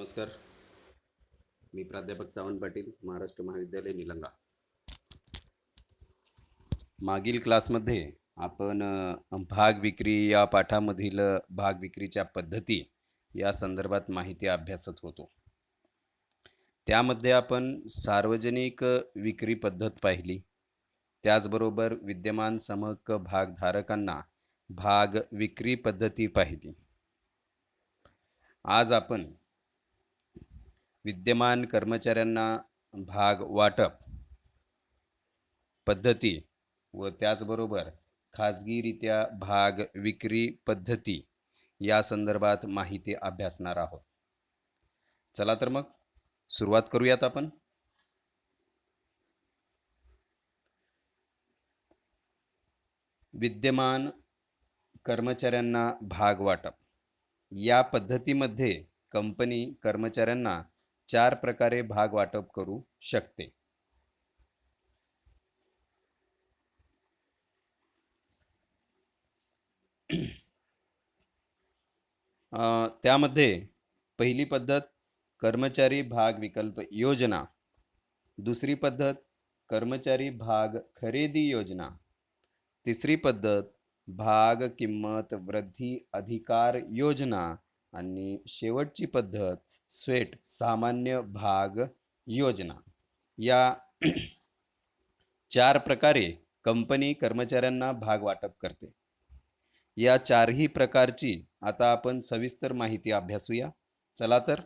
नमस्कार. मी प्राध्यापक सावंत पाटील, महाराष्ट्र महाविद्यालय निलंगा. मागील क्लासमध्ये आपण भाग विक्री या पाठामधील भाग विक्रीच्या पद्धती या संदर्भात माहिती अभ्यासत होतो. त्यामध्ये आपण सार्वजनिक विक्री पद्धत पाहिली. त्याचबरोबर विद्यमान समहक्क भागधारकांना भाग विक्री पद्धती पाहिली. आज आपण विद्यमान कर्मचाऱ्यांना भाग वाटप पद्धती व त्याचबरोबर खाजगीरित्या भाग विक्री पद्धती या संदर्भात माहिती अभ्यासणार आहोत. चला तर मग सुरुवात करूयात आपण. विद्यमान कर्मचाऱ्यांना भाग वाटप या पद्धतीमध्ये कंपनी कर्मचाऱ्यांना 4 प्रकारे भाग वाटप करू शकते. त्यामध्ये पहिली पद्धत कर्मचारी भाग विकल्प योजना, दुसरी पद्धत कर्मचारी भाग खरेदी योजना, तिसरी पद्धत भाग किंमत वृद्धी अधिकार योजना आणि शेवटची पद्धत स्वेट सामान्य भाग योजना. या 4 प्रकारे कंपनी कर्मचाऱ्यांना भाग वाटप करते. या चारही प्रकारची आता आपण सविस्तर माहिती अभ्यासूया. चला तर.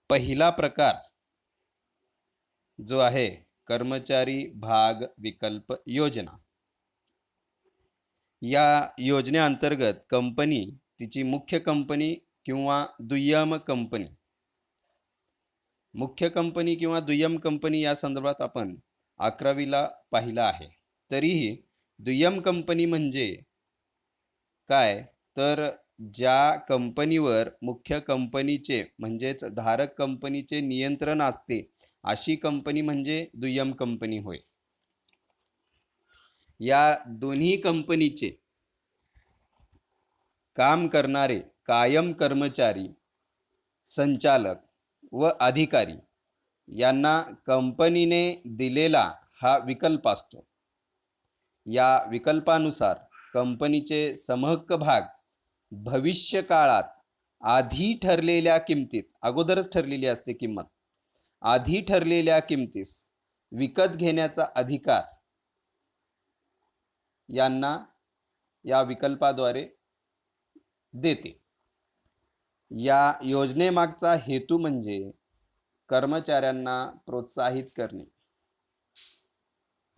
पहिला प्रकार जो आहे कर्मचारी भाग विकल्प योजना. या योजनेअंतर्गत कंपनी तिची मुख्य कंपनी किंवा दुय्यम कंपनी, मुख्य कंपनी किंवा दुय्यम कंपनी या संदर्भात आपण 11वीला पाहिला आहे. तरीही दुय्यम कंपनी म्हणजे काय, तर ज्या कंपनीवर मुख्य कंपनीचे म्हणजेच धारक कंपनीचे नियंत्रण असते अशी कंपनी म्हणजे दुय्यम कंपनी होय. या दोन्ही कंपनीचे काम करणारे कायम कर्मचारी, संचालक व अधिकारी यांना कंपनीने दिलेला हा विकल्प असतो. या विकल्पानुसार कंपनीचे समहक्क भाग भविष्य काळात आधी ठरलेल्या किमतीत, अगोदरच ठरलेली असते किंमत, आधी ठरलेल्या किमतीस विकत घेण्याचा अधिकार यांना या विकल्पाद्वारे देते. या योजनेमागचा हेतू म्हणजे कर्मचाऱ्यांना प्रोत्साहित करणे,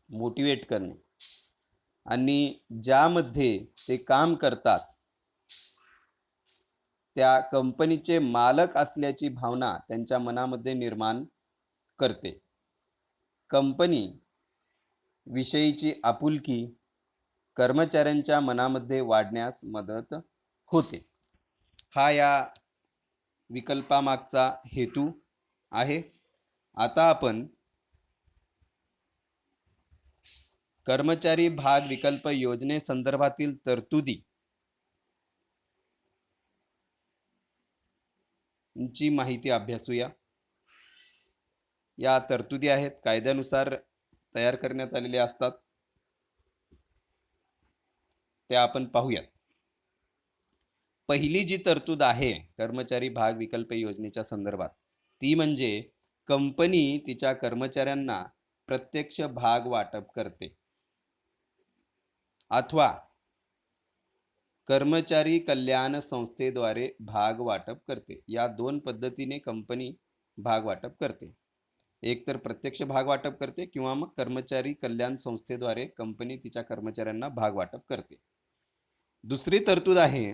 मोटिवेट करणे आणि ज्यामध्ये ते काम करतात त्या कंपनीचे मालक असल्याची भावना त्यांच्या मनामध्ये निर्माण करते. कंपनी विषयीची आपुलकी कर्मचाऱ्यांच्या मनामध्ये वाढण्यास मदत होते. हा या विकल्पामागचा हेतू आहे. आता आपण कर्मचारी भाग विकल्प योजनेसंदर्भातील तरतुदी ची माहिती अभ्यासूया. या तरतुदी आहेत, कायद्यानुसार तयार करण्यात आलेल्या असतात. त्या आपण पाहूयात. पहिली जी तरतूद आहे कर्मचारी भाग विकल्प योजनेच्या संदर्भात ती म्हणजे कंपनी तिच्या कर्मचाऱ्यांना प्रत्यक्ष भाग वाटप करते अथवा कर्मचारी कल्याण संस्थेद्वारे भाग वाटप करते. या दोन पद्धतीने कंपनी भाग वाटप करते. एक तर प्रत्यक्ष भाग वाटप करते किंवा मग कर्मचारी कल्याण संस्थेद्वारे कंपनी तिच्या कर्मचाऱ्यांना भाग वाटप करते. दुसरी तरतूद आहे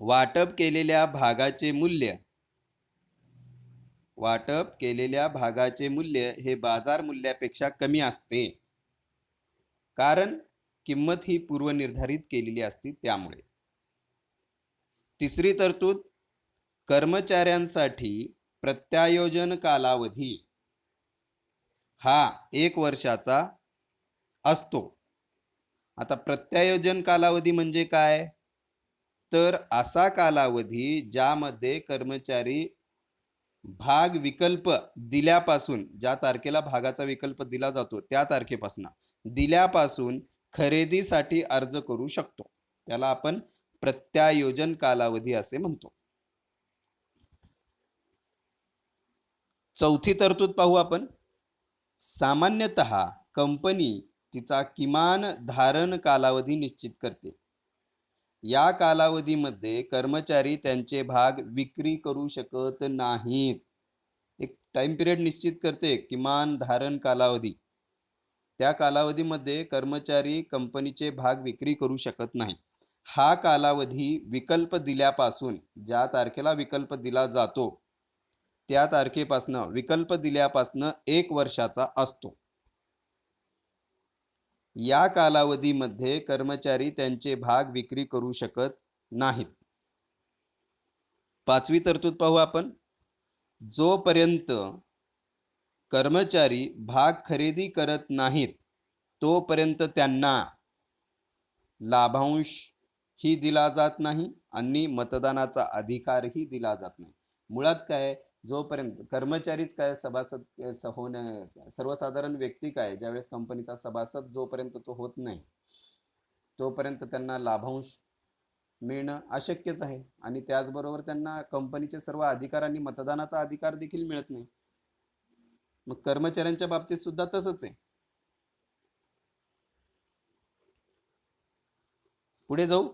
वाटप केलेल्या भागाचे मूल्य, वाटप केलेल्या भागाचे मूल्य हे बाजार मूल्यापेक्षा कमी असते, कारण किंमत ही पूर्वनिर्धारित केलेली असते त्यामुळे. तिसरी तरतूद कर्मचाऱ्यांसाठी प्रत्यायोजन कालावधी हा 1 वर्षाचा असतो. आता प्रत्यायोजन कालावधी म्हणजे काय, तर असा कालावधी ज्यामध्ये कर्मचारी भाग विकल्प दिल्यापासून, ज्या तारखेला भागाचा विकल्प दिला जातो त्या तारखेपासून दिल्यापासून खरेदीसाठी अर्ज करू शकतो, त्याला आपण प्रत्यायोजन कालावधी असे म्हणतो. चौथी तरतूद पाहू आपण. सामान्यतः कंपनी तिचा किमान धारण कालावधी निश्चित करते. या कालावधीमध्ये कर्मचारी त्यांचे भाग विक्री करू शकत नाहीत. एक टाइम पिरियड निश्चित करते, किमान धारण कालावधी. त्या कालावधीमध्ये कर्मचारी कंपनीचे भाग विक्री करू शकत नाही. हा कालावधी विकल्प दिल्यापासून, ज्या तारखेला विकल्प दिला जातो त्या तारखेपासून, विकल्प दिल्यापासून 1 वर्षाचा असतो. या कालावधीमध्ये कर्मचारी त्यांचे भाग विक्री करू शकत नाहीत. पाचवी तरतूद पाहू आपण. जोपर्यंत कर्मचारी भाग खरेदी करत नाहीत तोपर्यंत त्यांना लाभांश ही दिला जात नाही आणि मतदानाचा अधिकारही दिला जात नाही. मुळात काय, जोपर्यंत कर्मचारीच काय, सभासद सर्वसाधारण व्यक्ती काय, ज्यावेळेस कंपनीचा सभासद जोपर्यंत तो होत नाही तोपर्यंत त्यांना लाभांश मिळणं अशक्यच आहे. आणि त्याचबरोबर त्यांना कंपनीचे सर्व अधिकार आणि मतदानाचा अधिकार देखील मिळत नाही. मग कर्मचाऱ्यांच्या बाबतीत सुद्धा तसंच आहे. पुढे जाऊ.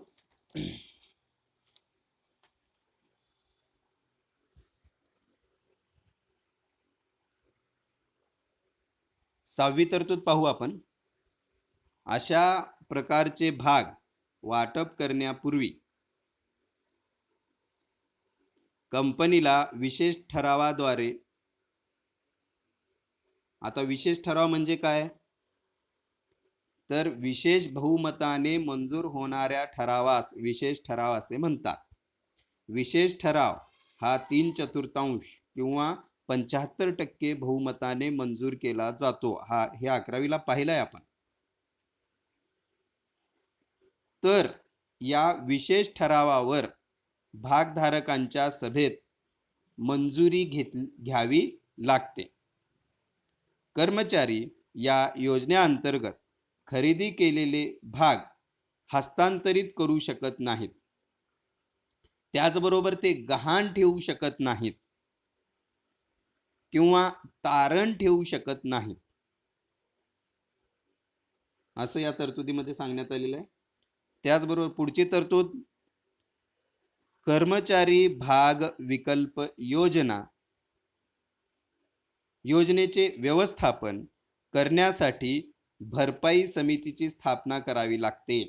सहावी तरतूद पाहू आपण. अशा प्रकारचे भाग वाटप करण्यापूर्वी कंपनीला विशेष ठरावाद्वारे, आता विशेष ठराव म्हणजे काय, तर विशेष बहुमताने मंजूर होणाऱ्या ठरावास विशेष ठराव असे म्हणतात. विशेष ठराव हा 3/4 किंवा 75% बहुमताने मंजूर केला जातो. हे 11वीला पाहिलंय आपण. तर या विशेष ठरावावर भागधारकांच्या सभेत मंजुरी घ्यावी लागते. कर्मचारी या योजनेअंतर्गत खरेदी केलेले भाग हस्तांतरित करू शकत नाहीत. त्याचबरोबर ते गहाण ठेवू शकत नाहीत किंवा तारण ठेवू शकत नाहीत, असं या तरतुदीमध्ये सांगण्यात आलेलं आहे. त्याचबरोबर पुढची तरतूद, कर्मचारी भाग विकल्प योजनेचे व्यवस्थापन करण्यासाठी भरपाई समितीची स्थापना करावी लागते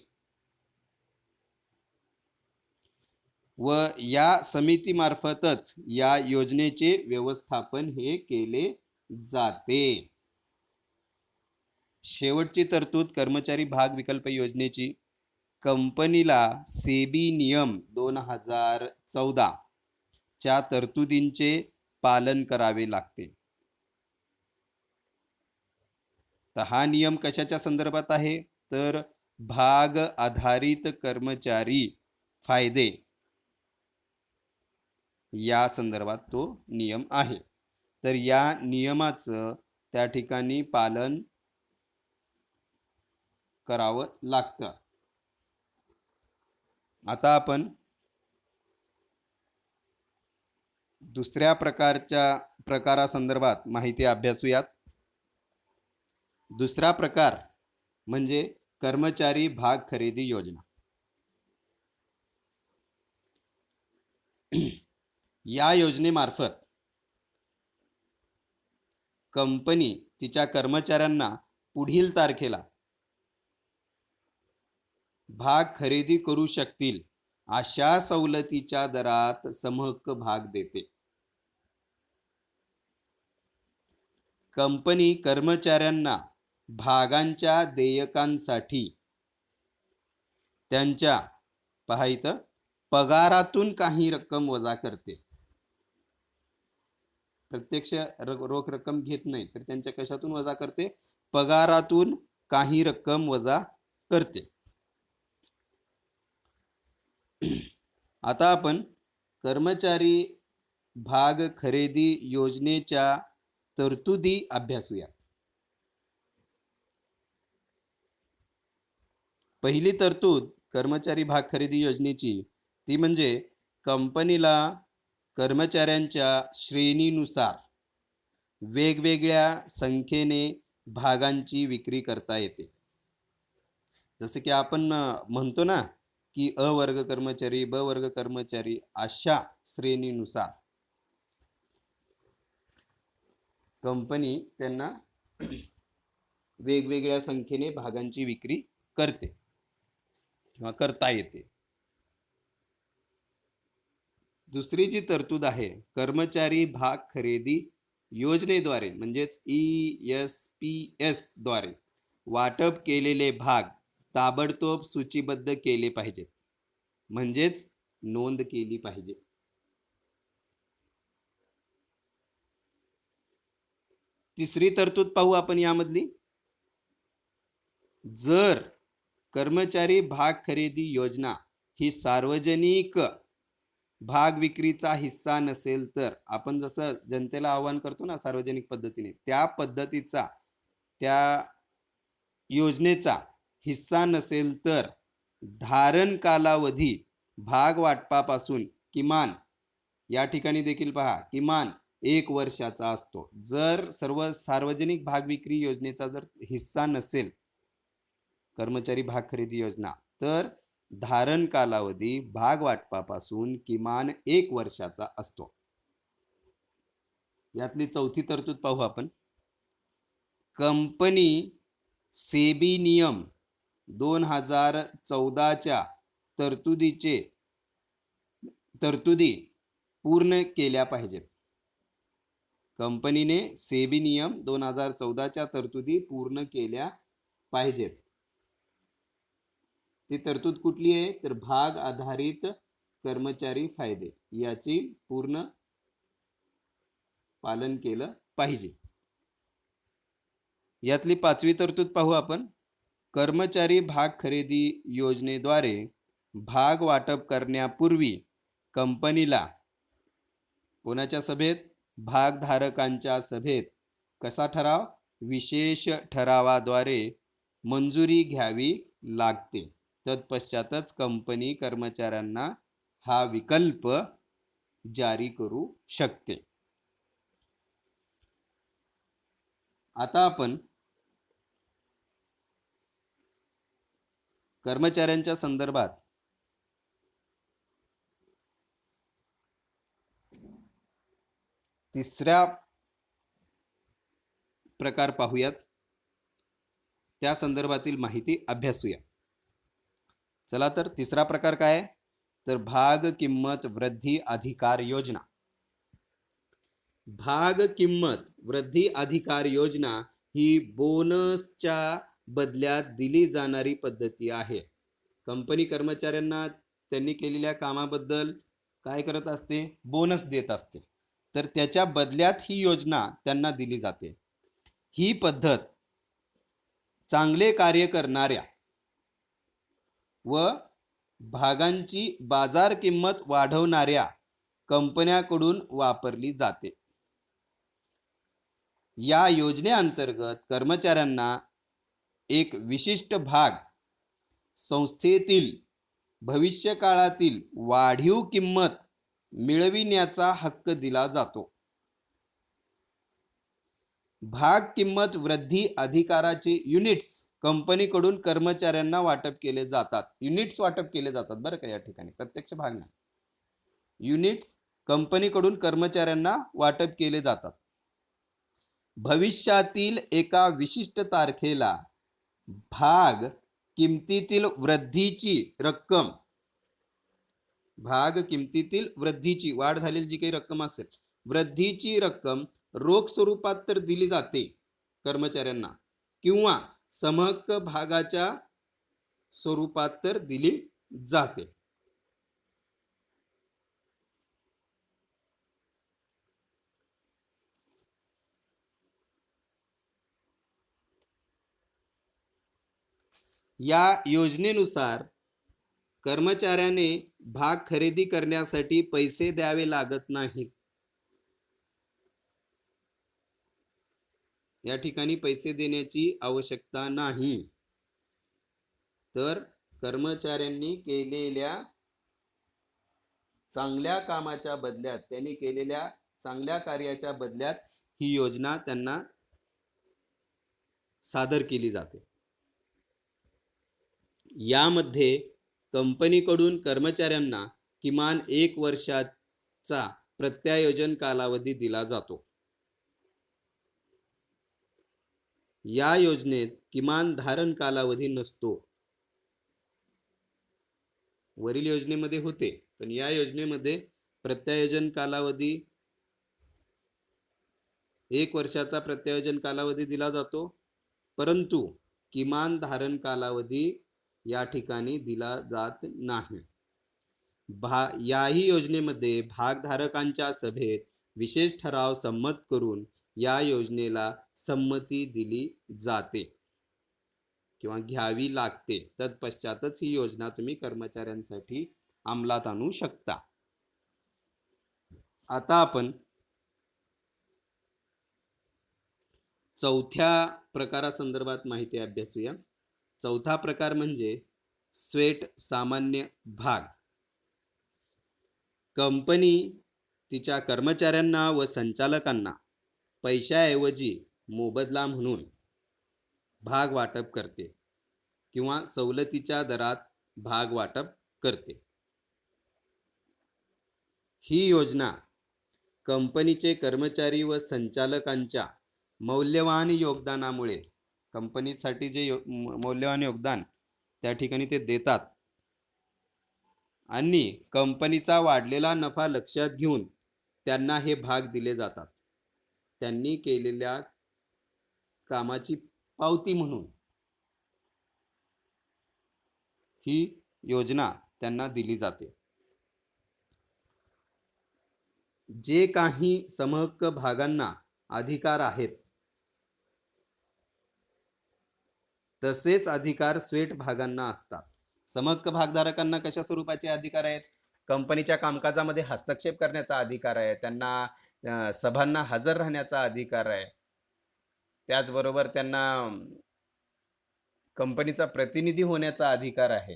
व या समितीमार्फतच या योजनेचे व्यवस्थापन हे केले जाते. शेवटची तरतूद, कर्मचारी भाग विकल्प योजनेची कंपनीला सेबी नियम 2014 च्या तरतुदींचे पालन करावे लागते. तर हा नियम कशाच्या संदर्भात आहे, तर भाग आधारित कर्मचारी फायदे या संदर्भात तो नियम आहे. तर या नियमाचं त्या ठिकाणी पालन करावं लागतं. आता आपण दुसऱ्या प्रकारासंदर्भात माहिती अभ्यासूयात. दुसरा प्रकार म्हणजे कर्मचारी भाग खरेदी योजना. या योजनेमार्फत कंपनी तिच्या कर्मचाऱ्यांना पुढील तारखेला भाग खरेदी करू शकतील अशा सवलतीच्या दरात समहक्क भाग देते. कंपनी कर्मचाऱ्यांना भागांच्या देयकांसाठी त्यांच्या पगारातून काही रक्कम वजा करते. प्रत्यक्ष रोख रक्कम घेत नाही, तर त्यांच्या कशातून वजा करते, पगारातून काही रक्कम वजा करते. आता आपण कर्मचारी भाग खरेदी योजनेच्या तरतुदी अभ्यासूया. पहिली तरतूद कर्मचारी भाग खरेदी योजनेची ती म्हणजे कंपनीला कर्मचाऱ्यांच्या श्रेणीनुसार वेगवेगळ्या संख्येने भागांची विक्री करता येते. जसं की आपण म्हणतो ना की अ वर्ग कर्मचारी, ब वर्ग कर्मचारी अशा श्रेणीनुसार कंपनी त्यांना वेगवेगळ्या संख्येने भागांची विक्री करते किंवा करता येते. दुसरी जी तरतूद आहे कर्मचारी भाग खरेदी योजनेद्वारे म्हणजेच ESPS द्वारे वाटप केलेले भाग ताबडतोब सूचीबद्ध केले पाहिजेत, म्हणजेच नोंद केली पाहिजे. तिसरी तरतूद पाहू आपण यामधली. जर कर्मचारी भाग खरेदी योजना ही सार्वजनिक भाग विक्रीचा हिस्सा नसेल तर, आपण जसं जनतेला आवाहन करतो ना सार्वजनिक पद्धतीने, त्या पद्धतीचा त्या योजनेचा हिस्सा नसेल तर धारण कालावधी भाग वाटपापासून किमान, या ठिकाणी देखील पहा, किमान 1 वर्षाचा असतो. जर सर्व सार्वजनिक भाग विक्री योजनेचा जर हिस्सा नसेल कर्मचारी भाग खरेदी योजना, तर धारण कालावधी भाग वाटपापासून किमान 1 वर्षाचा असतो. यातली चौथी तरतूद पाहू आपण. कंपनी सेबी नियम 2014च्या तरतुदी पूर्ण केल्या पाहिजेत. कंपनीने सेबी नियम 2014च्या तरतुदी पूर्ण केल्या पाहिजेत. ती तरतूद कुठली आहे तर भाग आधारित कर्मचारी फायदे, याची पूर्ण पालन केलं पाहिजे. यातली पाचवी तरतूद पाहू आपण. कर्मचारी भाग खरेदी योजनेद्वारे भाग वाटप करण्यापूर्वी कंपनीला कोणाच्या सभेत, भागधारकांच्या सभेत कसा ठराव, विशेष ठरावाद्वारे मंजुरी घ्यावी लागते. तत्पश्चातच कंपनी कर्मचाऱ्यांना हा विकल्प जारी करू शकते. आता आपण कर्मचाऱ्यांच्या संदर्भात तिसऱ्या प्रकार पाहूयात. त्या संदर्भातील माहिती अभ्यासूया. चला तर तिसरा प्रकार काय आहे तर भाग किंमत वृद्धी अधिकार योजना. भाग किंमत वृद्धी अधिकार योजना ही बोनसच्या बदल्यात दिली जाणारी पद्धती आहे. कंपनी कर्मचाऱ्यांना त्यांनी केलेल्या कामाबद्दल काय करत असते, बोनस देत असते, तर त्याच्या बदल्यात ही योजना त्यांना दिली जाते. ही पद्धत चांगले कार्य करणाऱ्या व भागांची बाजार किंमत वाढवणाऱ्या कंपन्यांकडून वापरली जाते. या योजनेअंतर्गत कर्मचाऱ्यांना एक विशिष्ट भाग संस्थेतील भविष्यकाळातील वाढीव किंमत मिळविण्याचा हक्क दिला जातो. भाग किंमत वृद्धी अधिकाराचे युनिट्स कंपनीकडून कर्मचाऱ्यांना वाटप केले जातात. युनिट्स वाटप केले जातात बरं का, या ठिकाणी प्रत्यक्ष भाग नाही. युनिट्स कंपनीकडून कर्मचाऱ्यांना वाटप केले जातात. भविष्यातील एका विशिष्ट तारखेला भाग किमतीतील वृद्धीची रक्कम, भाग किमतीतील वृद्धीची वाढ झालेली जी काही रक्कम असेल, वृद्धीची रक्कम रोख स्वरूपात तर दिली जाते कर्मचाऱ्यांना, किंवा समहक्क भागाच्या स्वरूपात तर दिली जाते. या योजनेनुसार कर्मचाऱ्याने भाग खरेदी करण्यासाठी पैसे द्यावे लागत नाहीत. या ठिकाणी पैसे देण्याची आवश्यकता नाही. तर कर्मचाऱ्यांनी केलेल्या चांगल्या कामाच्या बदल्यात, त्यांनी केलेल्या चांगल्या कार्याच्या बदल्यात ही योजना त्यांना सादर केली जाते. यामध्ये कंपनीकडून कर्मचाऱ्यांना किमान 1 वर्षाचा प्रत्यायोजन कालावधी दिला जातो. या योजनेत किमान धारण कालावधी नसतो. वरील योजनेमध्ये होते, पण या योजनेमध्ये प्रत्यायोजन कालावधी 1 वर्षाचा प्रत्यायोजन कालावधी दिला जातो, परंतु किमान धारण कालावधी या ठिकाणी दिला जात नाही. याही योजनेमध्ये भागधारकांच्या सभेत विशेष ठराव संमत करून या योजनेला संमती दिली जाते किंवा घ्यावी लागते. तत्पश्चातच ही योजना तुम्ही कर्मचाऱ्यांसाठी अंमलात आणू शकता. आता आपण चौथ्या प्रकारासंदर्भात माहिती अभ्यासूया. चौथा प्रकार म्हणजे स्वेट सामान्य भाग. कंपनी तिच्या कर्मचाऱ्यांना व संचालकांना पैशाऐवजी मोबदला म्हणून भाग वाटप करते किंवा सवलतीच्या दरात भाग वाटप करते. ही योजना कंपनीचे कर्मचारी व संचालकांच्या मौल्यवान योगदानामुळे, कंपनीसाठी जे मौल्यवान योगदान त्या ठिकाणी ते देतात आणि कंपनीचा वाढलेला नफा लक्षात घेऊन त्यांना हे भाग दिले जातात. त्यांनी केलेल्या कामाची पावती म्हणून ही योजना त्यांना दिली जाते. जे काही समहक्क भागांना अधिकार आहेत, तसेच अधिकार स्वेट भागांना असतात. समहक्क भागधारकांना कशा स्वरूपाचे अधिकार आहेत? कंपनीच्या कामकाजामध्ये हस्तक्षेप करण्याचा अधिकार आहे, त्यांना सभांना हजर राहण्याचा अधिकार आहे, त्याचबरोबर त्यांना कंपनीचा प्रतिनिधी होण्याचा अधिकार आहे,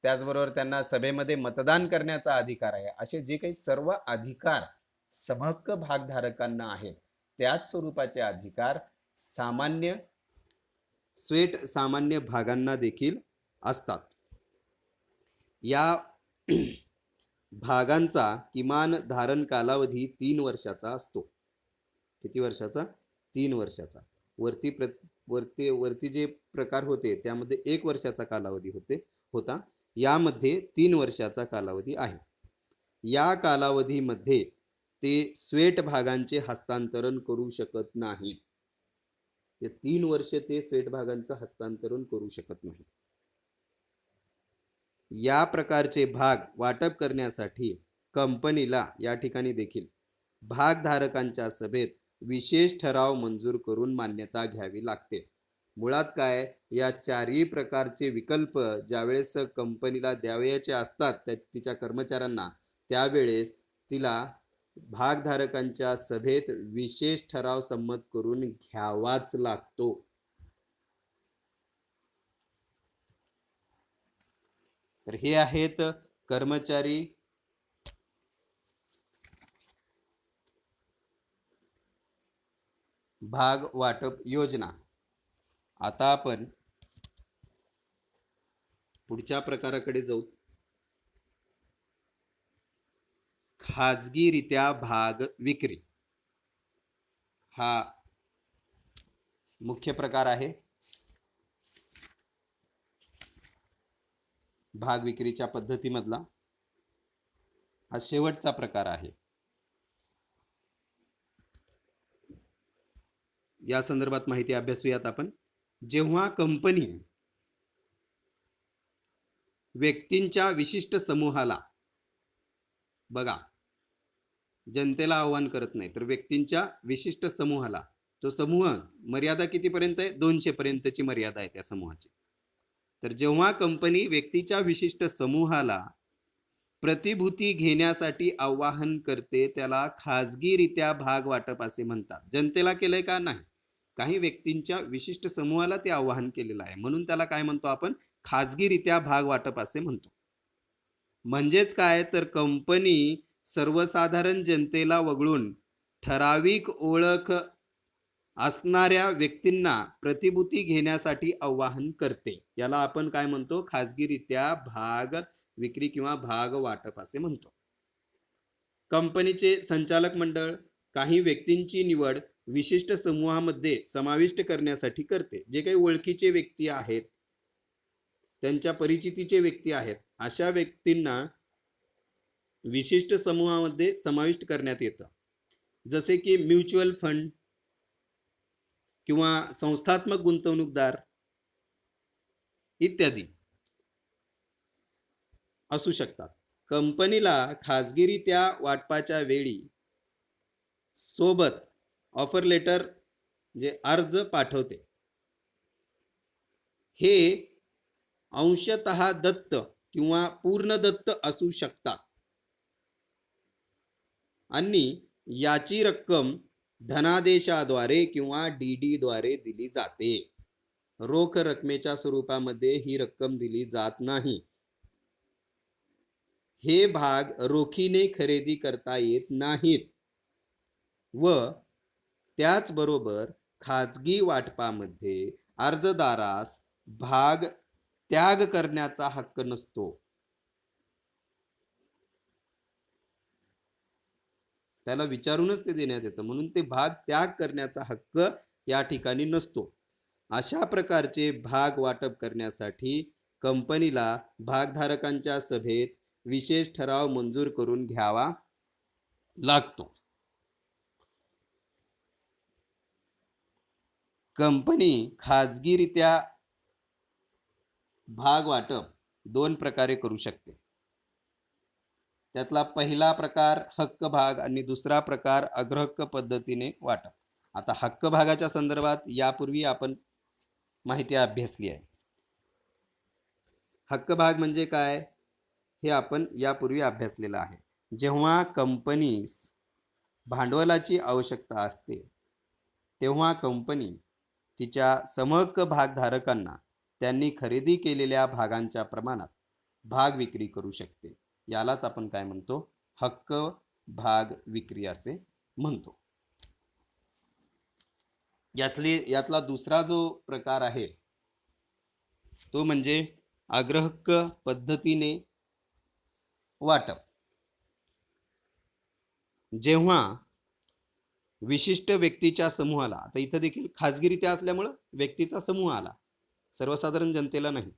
त्याचबरोबर त्यांना सभेमध्ये मतदान करण्याचा अधिकार आहे. असे जे काही सर्व अधिकार समहक्क भागधारकांना आहेत, त्याच स्वरूपाचे अधिकार स्वेट सामान्य भागांना देखील असतात. या भागांचा किमान धारण कालावधी 3 वर्षाचा असतो. किती वर्षाचा? 3 वर्षाचा. वरती जे प्रकार होते त्यामध्ये 1 वर्षाचा कालावधी होता. यामध्ये 3 वर्षाचा कालावधी आहे. या कालावधीमध्ये ते स्वेट भागांचे हस्तांतरण करू शकत नाही. 3 वर्ष ते स्वेट भागांचं हस्तांतरण करू शकत नाही. या प्रकारचे भाग वाटप करण्यासाठी कंपनीला या ठिकाणी देखील भागधारकांच्या सभेत विशेष ठराव मंजूर करून मान्यता घ्यावी लागते. मुळात काय, या चारही प्रकारचे विकल्प ज्यावेळेस कंपनीला द्यावयाचे असतात तिच्या कर्मचाऱ्यांना, त्यावेळेस तिला भागधारकांच्या सभेत विशेष ठराव संमत करून घ्यावाच लागतो. तर हे आहेत कर्मचारी भाग वाटप योजना. आता आपण पुढच्या प्रकाराकडे जाऊ. खाजगीरित्या भाग विक्री हा मुख्य प्रकार आहे. भाग विक्रीच्या पद्धतीमधला हा शेवटचा प्रकार आहे. या संदर्भात माहिती अभ्यासूयात आपण. जेव्हा कंपनी व्यक्तींच्या विशिष्ट समूहाला, बघा, जनतेला आव्हान करत नाही, तर व्यक्तींच्या विशिष्ट समूहाला, तो समूह मर्यादा कितीपर्यंत आहे? 200 पर्यंतची मर्यादा आहे त्या समूहाची. तर जेव्हा कंपनी व्यक्तीच्या विशिष्ट समूहाला प्रतिभूती घेण्यासाठी आवाहन करते त्याला खाजगीरित्या भाग वाटप असे म्हणतात. जनतेला केलंय का? नाही. काही व्यक्तींच्या विशिष्ट समूहाला ते आवाहन केलेलं आहे, म्हणून त्याला काय म्हणतो आपण? खाजगीरित्या भाग वाटप असे म्हणतो. म्हणजेच काय तर कंपनी सर्वसाधारण जनतेला वगळून ठराविक ओळख असणाऱ्या व्यक्तींना प्रतिभूती घेण्यासाठी आवाहन करते. याला आपण काय म्हणतो? खाजगीरित्या भाग विक्री किंवा भाग वाटप असे म्हणतो. कंपनीचे संचालक मंडळ काही व्यक्तींची निवड विशिष्ट समूहामध्ये समाविष्ट करण्यासाठी करते. जे काही ओळखीचे व्यक्ती आहेत, त्यांच्या परिचितीचे व्यक्ती आहेत, अशा व्यक्तींना विशिष्ट समूहामध्ये समाविष्ट करण्यात येतं. जसे की म्युच्युअल फंड किंवा संस्थात्मक गुंतवणूकदार इत्यादी असू शकतात. कंपनीला खाजगीरित्या वाटपाच्या वेळी सोबत ऑफर लेटर जे अर्ज पाठवते. हे अंशतः दत्त किंवा पूर्ण दत्त असू शकतात आणि याची रक्कम धनादेशाद्वारे किंवा डीडी द्वारे दिली जाते. रोख रकमेच्या स्वरूपामध्ये ही रक्कम दिली जात नाही. हे भाग रोखीने खरेदी करता येत नाहीत व त्याचबरोबर खाजगी वाटपामध्ये अर्जदारास भाग त्याग करण्याचा हक्क नसतो. त्याला विचारूनच ते देण्यात येतं, म्हणून ते भाग त्याग करण्याचा हक्क या ठिकाणी नसतो. अशा प्रकारचे भाग वाटप करण्यासाठी कंपनीला भागधारकांच्या सभेत विशेष ठराव मंजूर करून घ्यावा लागतो. कंपनी खाजगीरित्या भाग वाटप दोन प्रकारे करू शकते. त्यातला पहिला प्रकार हक्क भाग आणि दुसरा प्रकार अग्रहक्क पद्धतीने वाटप. आता हक्क भागाच्या संदर्भात यापूर्वी आपण माहिती अभ्यासली आहे. हक्क भाग म्हणजे काय हे आपण यापूर्वी अभ्यासलेलं आहे. जेव्हा कंपनीस भांडवलाची आवश्यकता असते तेव्हा कंपनी तिच्या समहक्क भागधारकांना त्यांनी खरेदी केलेल्या भागांच्या प्रमाणात भाग विक्री करू शकते. यालाच आपण काय म्हणतो? हक्क भाग विक्री असे म्हणतो. यातला दुसरा जो प्रकार आहे तो म्हणजे अग्रहक्क पद्धतीने वाटप. जेव्हा विशिष्ट व्यक्तीच्या समूहाला, आता इथं देखील खाजगीरित्या असल्यामुळं व्यक्तीचा समूह आला, सर्वसाधारण जनतेला नाही.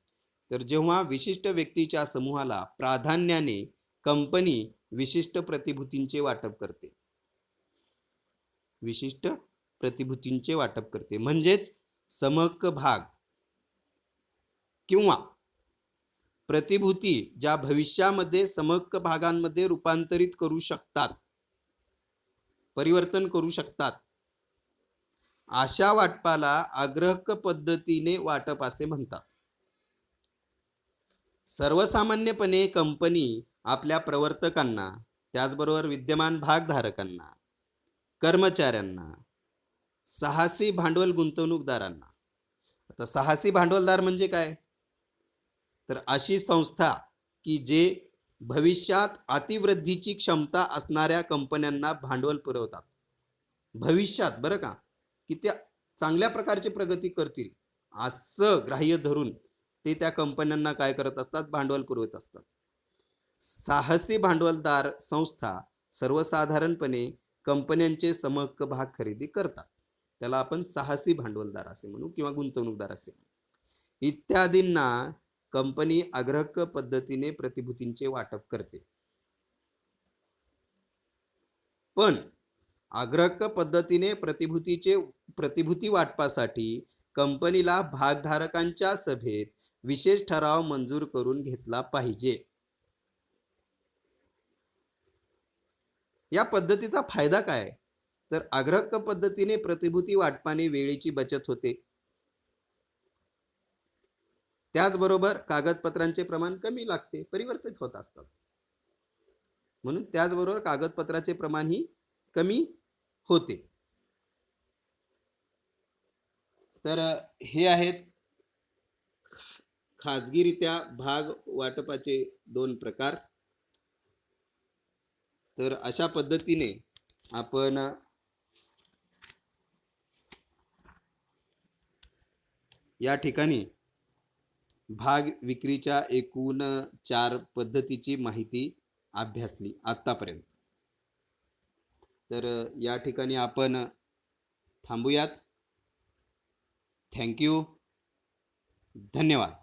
तर जेव्हा विशिष्ट व्यक्तीच्या समूहाला प्राधान्याने कंपनी विशिष्ट प्रतिभूतींचे वाटप करते, विशिष्ट प्रतिभूतींचे वाटप करते म्हणजेच समहक्क भाग किंवा प्रतिभूती ज्या भविष्यामध्ये समहक्क भागांमध्ये रूपांतरित करू शकतात, परिवर्तन करू शकतात, अशा वाटपाला अग्रहक्क पद्धतीने वाटप असे म्हणतात. सर्वसामान्यपणे कंपनी आपल्या प्रवर्तकांना, त्याचबरोबर विद्यमान भागधारकांना, कर्मचाऱ्यांना, साहसी भांडवल गुंतवणूकदारांना. आता साहसी भांडवलदार म्हणजे काय? तर अशी संस्था की जे भविष्यात अतिवृद्धीची क्षमता असणाऱ्या कंपन्यांना भांडवल पुरवतात. भविष्यात बरं का, की त्या चांगल्या प्रकारची प्रगती करतील असं ग्राह्य धरून ते त्या कंपन्यांना काय करत असतात? भांडवल पुरवत असतात. साहसी भांडवलदार संस्था सर्वसाधारणपणे कंपन्यांचे समहक्क भाग खरेदी करतात. त्याला आपण साहसी भांडवलदार असे म्हणू किंवा गुंतवणूकदार असे म्हणू. इत्यादींना कंपनी अग्रहक्क पद्धतीने प्रतिभूतींचे वाटप करते. पण अग्रहक्क पद्धतीने प्रतिभूती वाटपासाठी कंपनीला भागधारकांच्या सभेत विशेष ठराव मंजूर करून घेतला पाहिजे. या पद्धतीचा फायदा काय? तर अग्रहक्क पद्धतीने प्रतिभूती वाटपाने वेळेची बचत होते. त्याचबरोबर कागदपत्रांचे प्रमाण कमी लागते, परिवर्तित होत असतात. म्हणून त्याचबरोबर कागदपत्राचे प्रमाणही कमी होते. तर हे आहेत खाजगीरित्या भाग वाटपाचे दोन प्रकार. तर अशा पद्धतीने आपण या ठिकाणी भाग विक्रीच्या एकूण 4 पद्धतीची माहिती अभ्यासली आतापर्यंत. तर या ठिकाणी आपण थांबूयात. थँक्यू. धन्यवाद.